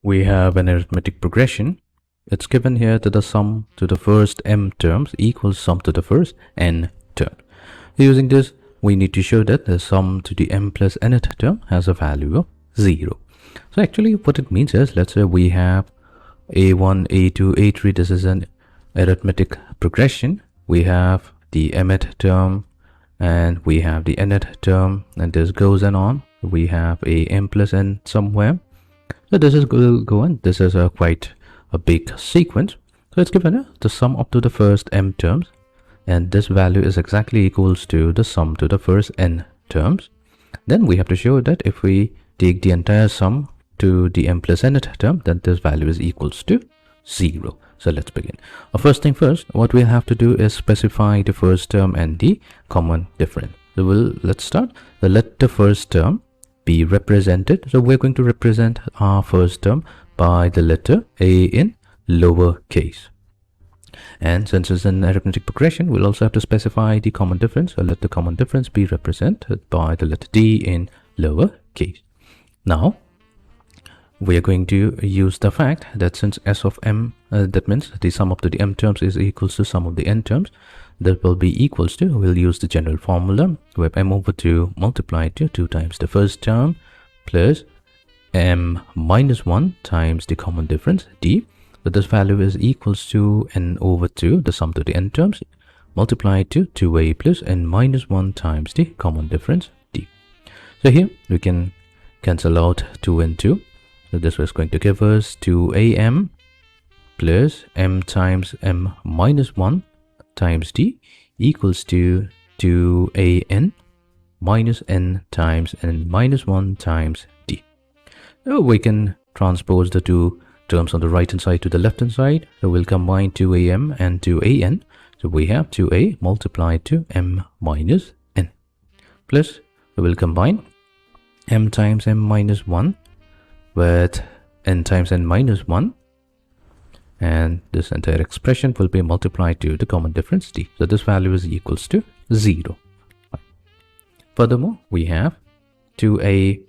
we have an arithmetic progression. It's given here that the sum to the first m terms equals sum to the first n term. Using this, we need to show that the sum to the m plus nth term has a value of 0. So actually what it means is, let's say we have a1, a2, a3. This is an arithmetic progression. We have the mth term and we have the nth term, and this goes on. We have a m plus n somewhere. So this is going to go on. This is quite a big sequence. So it's given the sum up to the first m terms, and this value is exactly equals to the sum to the first n terms. Then we have to show that if we take the entire sum to the m plus nth term, then this value is equals to 0. So let's begin. First thing first, what we have to do is specify the first term and the common difference. So let's start. So let the first term be represented. So we're going to represent our first term by the letter a in lowercase. And since it's an arithmetic progression, we'll also have to specify the common difference. So let the common difference be represented by the letter d in lowercase. Now, we are going to use the fact that since s of m, that means the sum up to the m terms is equals to sum of the n terms, that will be equals to, we'll use the general formula where m over 2 multiplied to 2 times the first term plus m minus 1 times the common difference d. So this value is equals to n over 2, the sum to the n terms, multiplied to 2a plus n minus 1 times the common difference d. So here we can cancel out 2 and 2. So this was going to give us 2am plus m times m minus 1 times d equals to 2an minus n times n minus 1 times d. So we can transpose the two terms on the right hand side to the left hand side. So we'll combine 2am and 2an. So we have 2a multiplied to m minus n plus we will combine m times m minus 1 with n times n minus 1, and this entire expression will be multiplied to the common difference d. So this value is equals to 0. Furthermore, we have 2a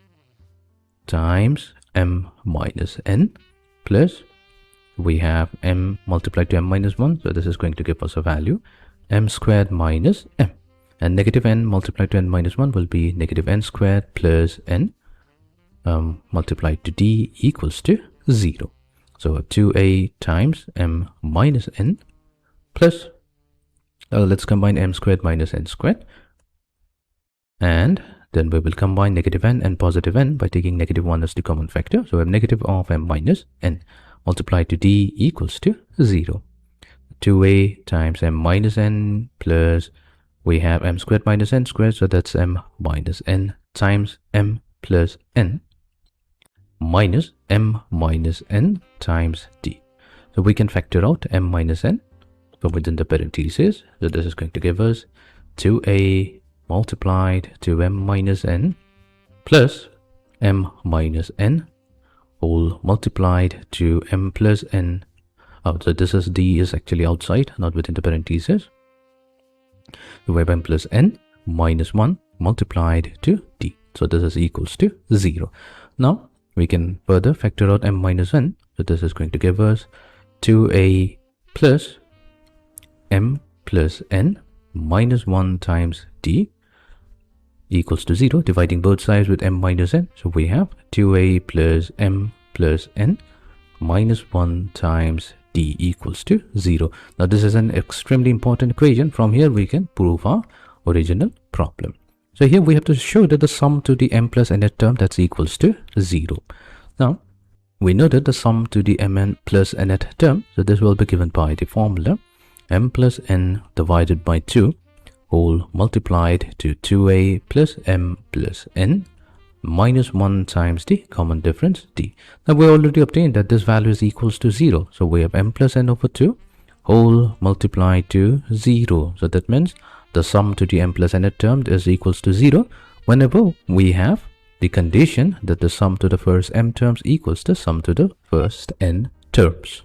times m minus n plus we have m multiplied to m minus 1. So this is going to give us a value m squared minus m, and negative n multiplied to n minus 1 will be negative n squared plus n multiplied to d equals to 0. So 2a times m minus n plus, let's combine m squared minus n squared, and then we will combine negative n and positive n by taking negative 1 as the common factor. So we have negative of m minus n multiplied to d equals to 0. 2a times m minus n plus we have m squared minus n squared, so that's m minus n times m plus n minus m minus n times d. So we can factor out m minus n from within the parentheses. So this is going to give us 2a multiplied to m minus n plus m minus n whole multiplied to m plus n. So this is d is actually outside, not within the parentheses. So we have m plus n minus 1 multiplied to d. So this is equals to 0. Now we can further factor out m minus n. So this is going to give us 2a plus m plus n minus 1 times d equals to 0, dividing both sides with m minus n. So we have 2a plus m plus n minus 1 times d equals to 0. Now this is an extremely important equation. From here we can prove our original problem. So here we have to show that the sum to the m plus nth term, that's equals to 0. Now we know that the sum to the mn plus nth term, so this will be given by the formula m plus n divided by 2 whole multiplied to 2a plus m plus n minus 1 times the common difference d. Now we already obtained that this value is equals to 0. So we have m plus n over 2 whole multiplied to 0. So that means the sum to the m plus nth term is equals to 0 whenever we have the condition that the sum to the first m terms equals the sum to the first n terms.